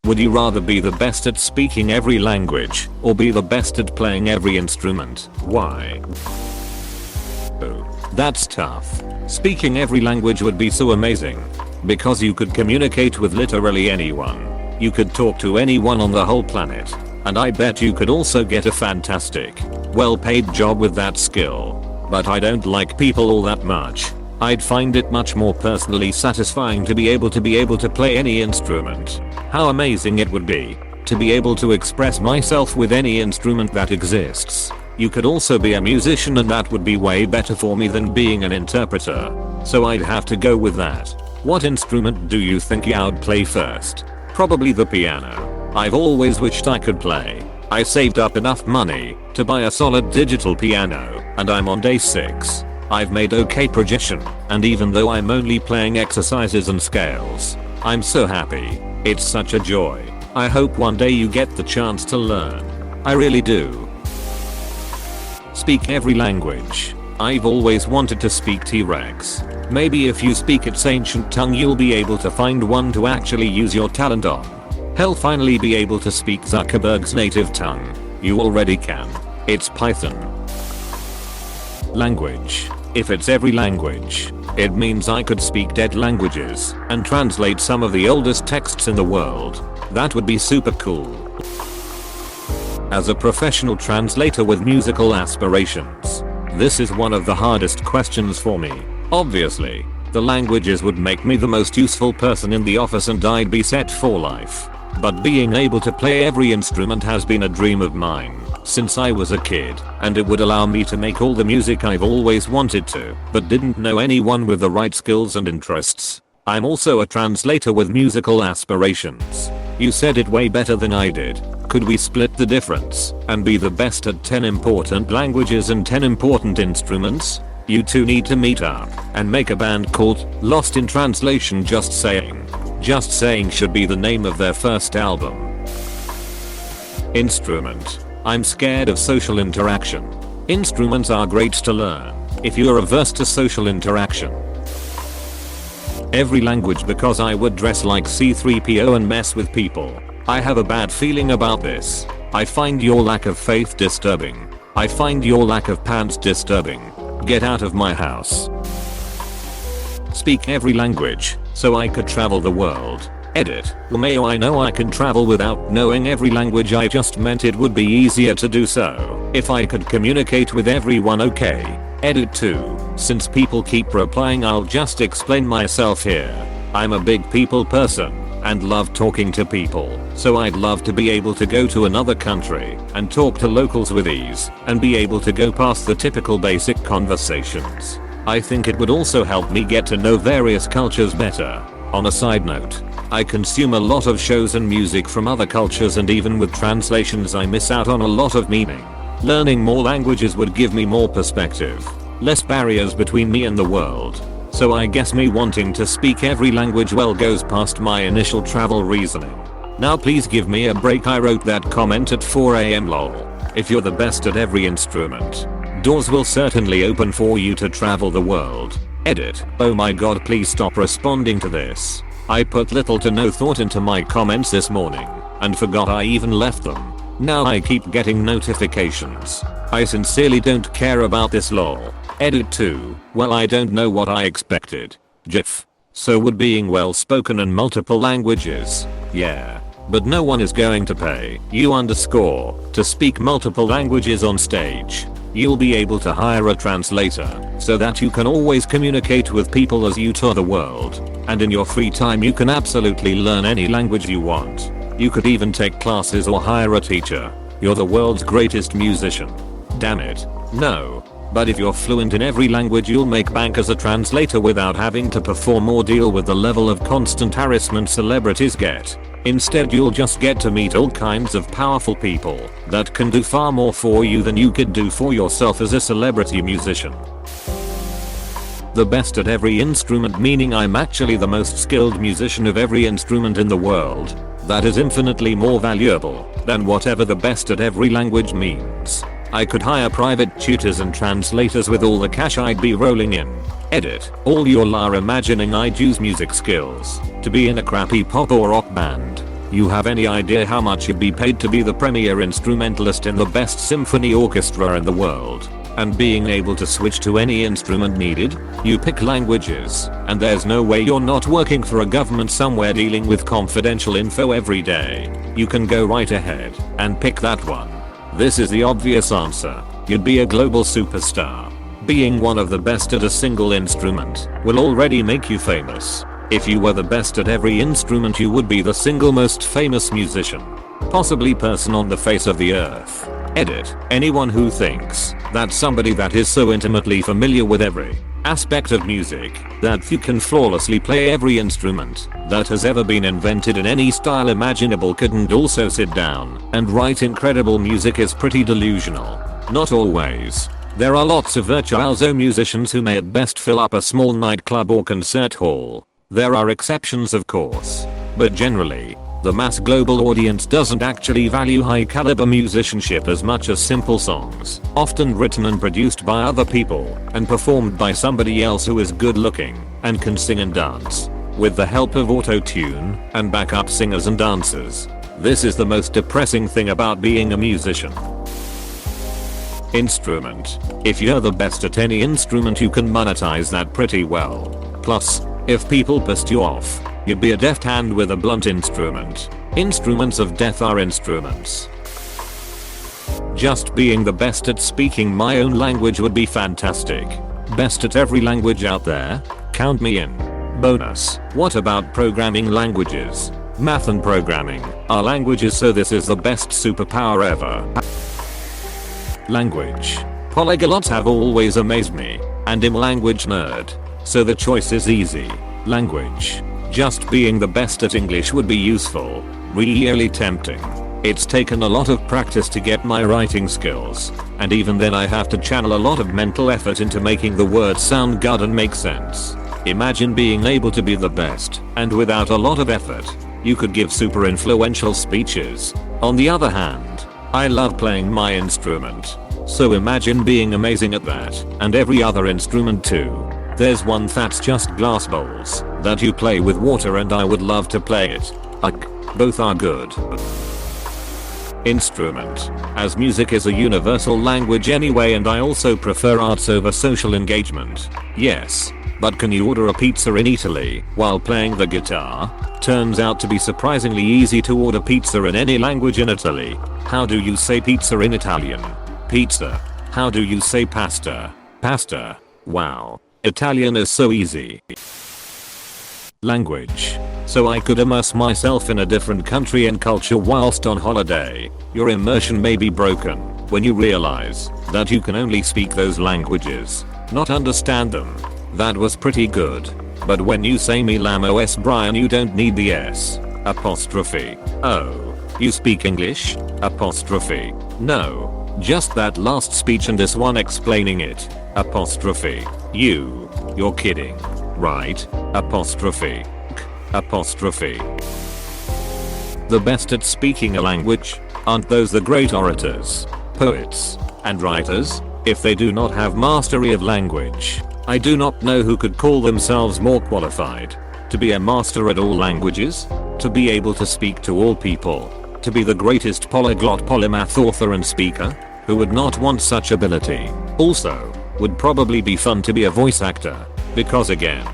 Would you rather be the best at speaking every language or be the best at playing every instrument? Why? Oh, that's tough. Speaking every language would be so amazing. Because you could communicate with literally anyone. You could talk to anyone on the whole planet. And I bet you could also get a fantastic, well-paid job with that skill. But I don't like people all that much. I'd find it much more personally satisfying to be able to play any instrument. How amazing it would be to be able to express myself with any instrument that exists. You could also be a musician, and that would be way better for me than being an interpreter. So I'd have to go with that. What instrument do you think I'd play first? Probably the piano. I've always wished I could play. I saved up enough money to buy a solid digital piano, and I'm on day 6. I've made okay progression, and even though I'm only playing exercises and scales, I'm so happy. It's such a joy. I hope one day you get the chance to learn. I really do. Speak every language. I've always wanted to speak T-Rex. Maybe if you speak its ancient tongue you'll be able to find one to actually use your talent on. Hell, finally be able to speak Zuckerberg's native tongue. You already can. It's Python. Language. If it's every language, it means I could speak dead languages and translate some of the oldest texts in the world. That would be super cool. As a professional translator with musical aspirations, this is one of the hardest questions for me. Obviously, the languages would make me the most useful person in the office and I'd be set for life. But being able to play every instrument has been a dream of mine since I was a kid, and it would allow me to make all the music I've always wanted to, but didn't know anyone with the right skills and interests. I'm also a translator with musical aspirations. You said it way better than I did. Could we split the difference and be the best at 10 important languages and 10 important instruments? You two need to meet up and make a band called Lost in Translation. Just Saying. Just Saying should be the name of their first album. Instrument. I'm scared of social interaction. Instruments are great to learn if you're averse to social interaction. Every language, because I would dress like C3PO and mess with people. I have a bad feeling about this. I find your lack of faith disturbing. I find your lack of pants disturbing. Get out of my house. Speak every language so I could travel the world. Edit. Mayo, I know I can travel without knowing every language. I just meant it would be easier to do so if I could communicate with everyone. Okay. Edit 2. Since people keep replying, I'll just explain myself here. I'm a big people person and love talking to people, so I'd love to be able to go to another country and talk to locals with ease and be able to go past the typical basic conversations. I think it would also help me get to know various cultures better. On a side note, I consume a lot of shows and music from other cultures, and even with translations I miss out on a lot of meaning. Learning more languages would give me more perspective, less barriers between me and the world. So I guess me wanting to speak every language well goes past my initial travel reasoning. Now please give me a break. I wrote that comment at 4 AM lol. If you're the best at every instrument, doors will certainly open for you to travel the world. Edit. Oh my god, please stop responding to this. I put little to no thought into my comments this morning and forgot I even left them. Now I keep getting notifications. I sincerely don't care about this lol. Edit 2. Well, I don't know what I expected. GIF. So would being well spoken in multiple languages. Yeah. But no one is going to pay you underscore to speak multiple languages on stage. You'll be able to hire a translator so that you can always communicate with people as you tour the world. And in your free time you can absolutely learn any language you want. You could even take classes or hire a teacher. You're the world's greatest musician. Damn it. No. But if you're fluent in every language you'll make bank as a translator without having to perform or deal with the level of constant harassment celebrities get. Instead you'll just get to meet all kinds of powerful people that can do far more for you than you could do for yourself as a celebrity musician. The best at every instrument, meaning I'm actually the most skilled musician of every instrument in the world. That is infinitely more valuable than whatever the best at every language means. I could hire private tutors and translators with all the cash I'd be rolling in. Edit. All y'all are imagining I'd use music skills to be in a crappy pop or rock band. You have any idea how much you'd be paid to be the premier instrumentalist in the best symphony orchestra in the world? And being able to switch to any instrument needed? You pick languages, and there's no way you're not working for a government somewhere dealing with confidential info every day. You can go right ahead and pick that one. This is the obvious answer. You'd be a global superstar. Being one of the best at a single instrument will already make you famous. If you were the best at every instrument, you would be the single most famous musician, possibly person on the face of the earth. Edit. Anyone who thinks that somebody that is so intimately familiar with every aspect of music that you can flawlessly play every instrument that has ever been invented in any style imaginable couldn't also sit down and write incredible music is pretty delusional. Not always. There are lots of virtuoso musicians who may at best fill up a small nightclub or concert hall. There are exceptions, of course, but generally, the mass global audience doesn't actually value high caliber musicianship as much as simple songs, often written and produced by other people and performed by somebody else who is good looking and can sing and dance with the help of auto-tune and backup singers and dancers. This is the most depressing thing about being a musician. Instrument. If you're the best at any instrument, you can monetize that pretty well. Plus, if people pissed you off, you'd be a deft hand with a blunt instrument. Instruments of death are instruments. Just being the best at speaking my own language would be fantastic. Best at every language out there? Count me in. Bonus. What about programming languages? Math and programming are languages, so this is the best superpower ever. Language. Polyglots have always amazed me, and I'm a language nerd, so the choice is easy. Language. Just being the best at English would be useful. Really tempting. It's taken a lot of practice to get my writing skills, and even then I have to channel a lot of mental effort into making the words sound good and make sense. Imagine being able to be the best, and without a lot of effort, you could give super influential speeches. On the other hand, I love playing my instrument, so imagine being amazing at that, and every other instrument too. There's one that's just glass bowls that you play with water, and I would love to play it. Both are good. Instrument. As music is a universal language anyway, and I also prefer arts over social engagement. Yes. But can you order a pizza in Italy while playing the guitar? Turns out to be surprisingly easy to order pizza in any language in Italy. How do you say pizza in Italian? Pizza. How do you say pasta? Pasta. Wow. Italian is so easy. Language. So I could immerse myself in a different country and culture whilst on holiday. Your immersion may be broken when you realize that you can only speak those languages, not understand them. That was pretty good. But when you say me lamo s Brian, you don't need the S. Apostrophe. Oh. You speak English? Apostrophe. No. Just that last speech and this one explaining it. Apostrophe. You're kidding. Right? Apostrophe. Apostrophe. The best at speaking a language? Aren't those the great orators, poets, and writers? If they do not have mastery of language, I do not know who could call themselves more qualified. To be a master at all languages? To be able to speak to all people? To be the greatest polyglot, polymath, author and speaker? Who would not want such ability? Also, would probably be fun to be a voice actor, because again,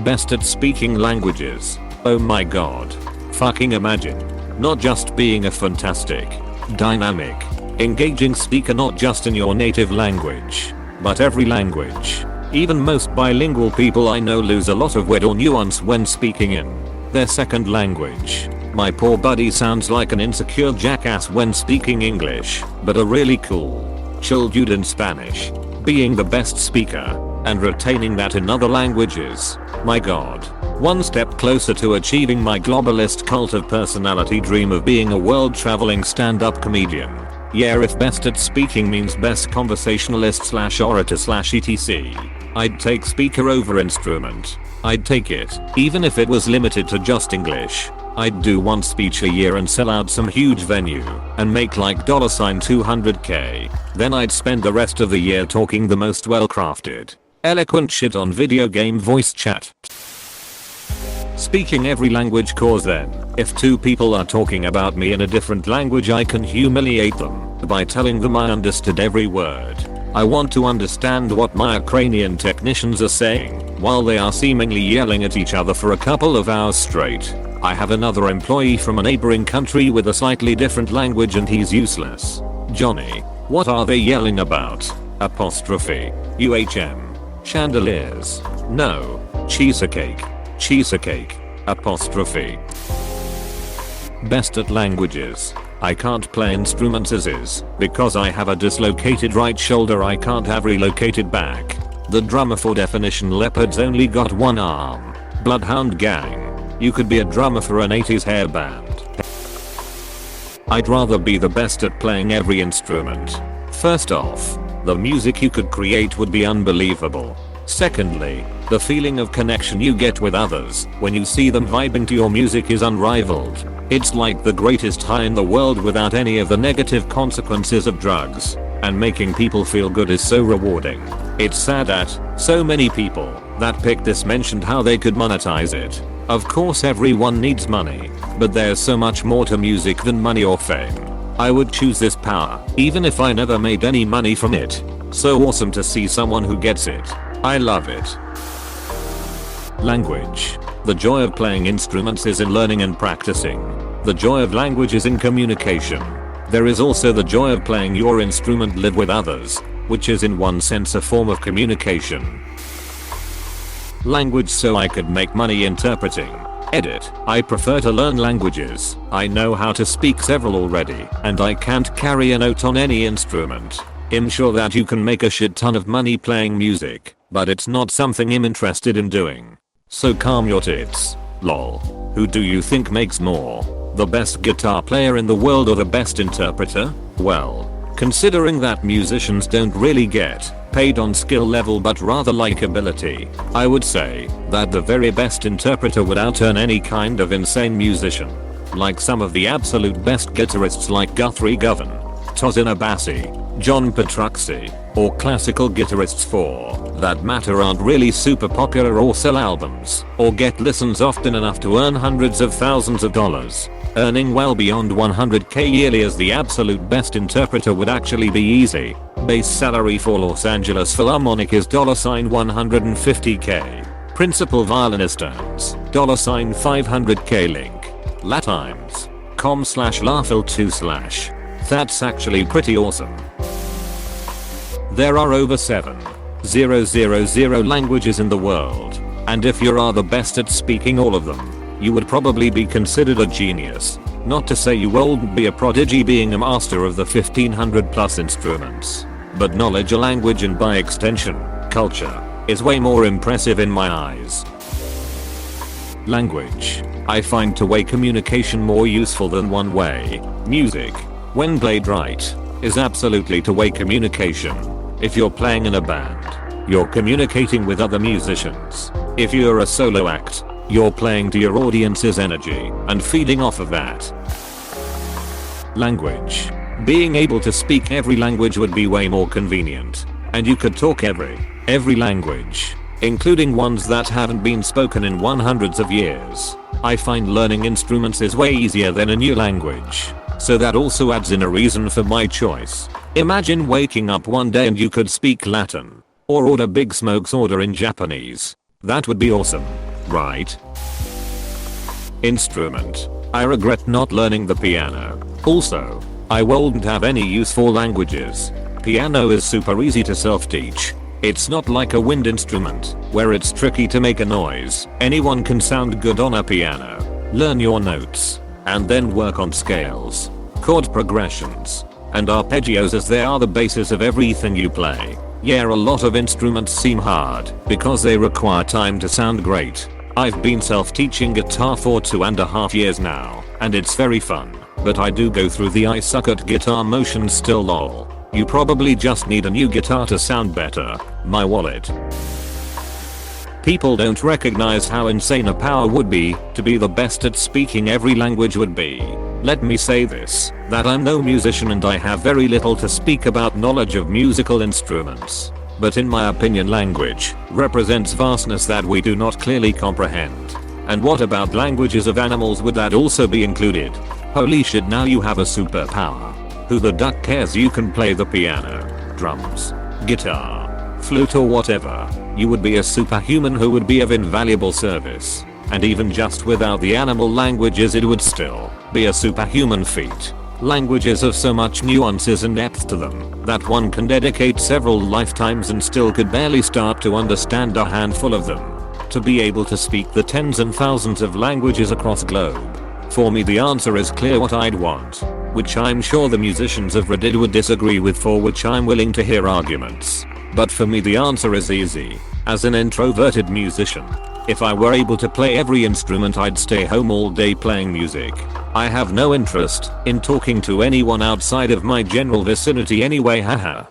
best at speaking languages. Oh my god. Fucking imagine. Not just being a fantastic, dynamic, engaging speaker not just in your native language, but every language. Even most bilingual people I know lose a lot of wit or nuance when speaking in their second language. My poor buddy sounds like an insecure jackass when speaking English, but a really cool, chill dude in Spanish. Being the best speaker and retaining that in other languages. My god. One step closer to achieving my globalist cult of personality dream of being a world traveling stand-up comedian. Yeah, if best at speaking means best conversationalist / orator / etc. I'd take speaker over instrument. I'd take it, even if it was limited to just English. I'd do one speech a year and sell out some huge venue and make like $200k. Then I'd spend the rest of the year talking the most well-crafted, eloquent shit on video game voice chat. Speaking every language, cause then, if two people are talking about me in a different language, I can humiliate them by telling them I understood every word. I want to understand what my Ukrainian technicians are saying while they are seemingly yelling at each other for a couple of hours straight. I have another employee from a neighboring country with a slightly different language and he's useless. Johnny, what are they yelling about? Apostrophe. UHM. Chandeliers. No. Cheesecake. Cheesecake. Apostrophe. Best at languages. I can't play instruments as is, because I have a dislocated right shoulder I can't have relocated back. The drummer for definition leopards only got one arm. Bloodhound gang. You could be a drummer for an 80s hair band. I'd rather be the best at playing every instrument. First off, the music you could create would be unbelievable. Secondly, the feeling of connection you get with others when you see them vibing to your music is unrivaled. It's like the greatest high in the world without any of the negative consequences of drugs. And making people feel good is so rewarding. It's sad that so many people that picked this mentioned how they could monetize it. Of course everyone needs money, but there's so much more to music than money or fame. I would choose this power, even if I never made any money from it. So awesome to see someone who gets it. I love it. Language. The joy of playing instruments is in learning and practicing. The joy of language is in communication. There is also the joy of playing your instrument live with others, which is in one sense a form of communication. Language so I could make money interpreting. Edit. I prefer to learn languages. I know how to speak several already, and I can't carry a note on any instrument. I'm sure that you can make a shit ton of money playing music, but it's not something I'm interested in doing. So calm your tits. Lol. Who do you think makes more? The best guitar player in the world or the best interpreter? Well, considering that musicians don't really get paid on skill level but rather likability, I would say that the very best interpreter would outearn any kind of insane musician. Like some of the absolute best guitarists like Guthrie Govan, Tozina Bassi, John Petrucci, or classical guitarists for that matter aren't really super popular or sell albums, or get listens often enough to earn hundreds of thousands of dollars. Earning well beyond 100k yearly as the absolute best interpreter would actually be easy. Base salary for Los Angeles Philharmonic is $150k. Principal violinist earns $500k link. latimes.com/lafil2/ That's actually pretty awesome. There are over 7,000 languages in the world, and if you are the best at speaking all of them, you would probably be considered a genius. Not to say you won't be a prodigy being a master of the 1500 plus instruments, but knowledge a language and by extension, culture, is way more impressive in my eyes. Language. I find two-way communication more useful than one-way. Music, when played right, is absolutely two-way communication. If you're playing in a band, you're communicating with other musicians. If you're a solo act, you're playing to your audience's energy and feeding off of that. Language. Being able to speak every language would be way more convenient, and you could talk every language, including ones that haven't been spoken in hundreds of years. I find learning instruments is way easier than a new language, so that also adds in a reason for my choice. Imagine waking up one day and you could speak Latin, or order Big Smoke's order in Japanese. That would be awesome, right? Instrument. I regret not learning the piano. Also, I wouldn't have any use for languages. Piano is super easy to self-teach. It's not like a wind instrument, where it's tricky to make a noise. Anyone can sound good on a piano. Learn your notes, and then work on scales, chord progressions, and arpeggios as they are the basis of everything you play. Yeah, a lot of instruments seem hard because they require time to sound great. I've been self-teaching guitar for 2.5 years now, and it's very fun, but I do go through the I suck at guitar motions still lol. You probably just need a new guitar to sound better. My wallet. People don't recognize how insane a power would be to be the best at speaking every language would be. Let me say this, that I'm no musician and I have very little to speak about knowledge of musical instruments. But in my opinion language represents vastness that we do not clearly comprehend. And what about languages of animals, would that also be included? Holy shit, now you have a superpower. Who the duck cares, you can play the piano, drums, guitar, flute or whatever. You would be a superhuman who would be of invaluable service. And even just without the animal languages it would still be a superhuman feat. Languages have so much nuances and depth to them that one can dedicate several lifetimes and still could barely start to understand a handful of them. To be able to speak the tens and thousands of languages across globe. For me the answer is clear, what I'd want. Which I'm sure the musicians of Reddit would disagree with, for which I'm willing to hear arguments. But for me the answer is easy. As an introverted musician, if I were able to play every instrument I'd stay home all day playing music. I have no interest in talking to anyone outside of my general vicinity anyway, haha.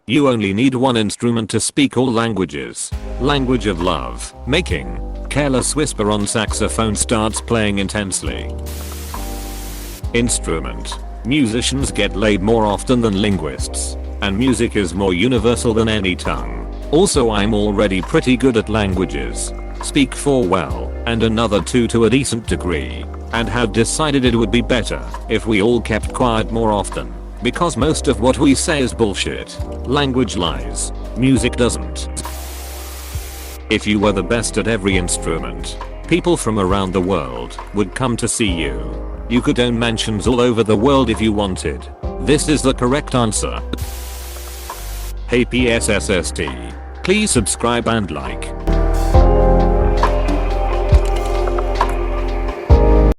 You only need one instrument to speak all languages. Language of love making. Careless whisper on saxophone starts playing intensely. Instrument. Musicians get laid more often than linguists. And music is more universal than any tongue. Also I'm already pretty good at languages. Speak 4 well, and another 2 to a decent degree. And had decided it would be better if we all kept quiet more often. Because most of what we say is bullshit. Language lies. Music doesn't. If you were the best at every instrument, people from around the world would come to see you. You could own mansions all over the world if you wanted. This is the correct answer. Hey PSSST. Please subscribe and like.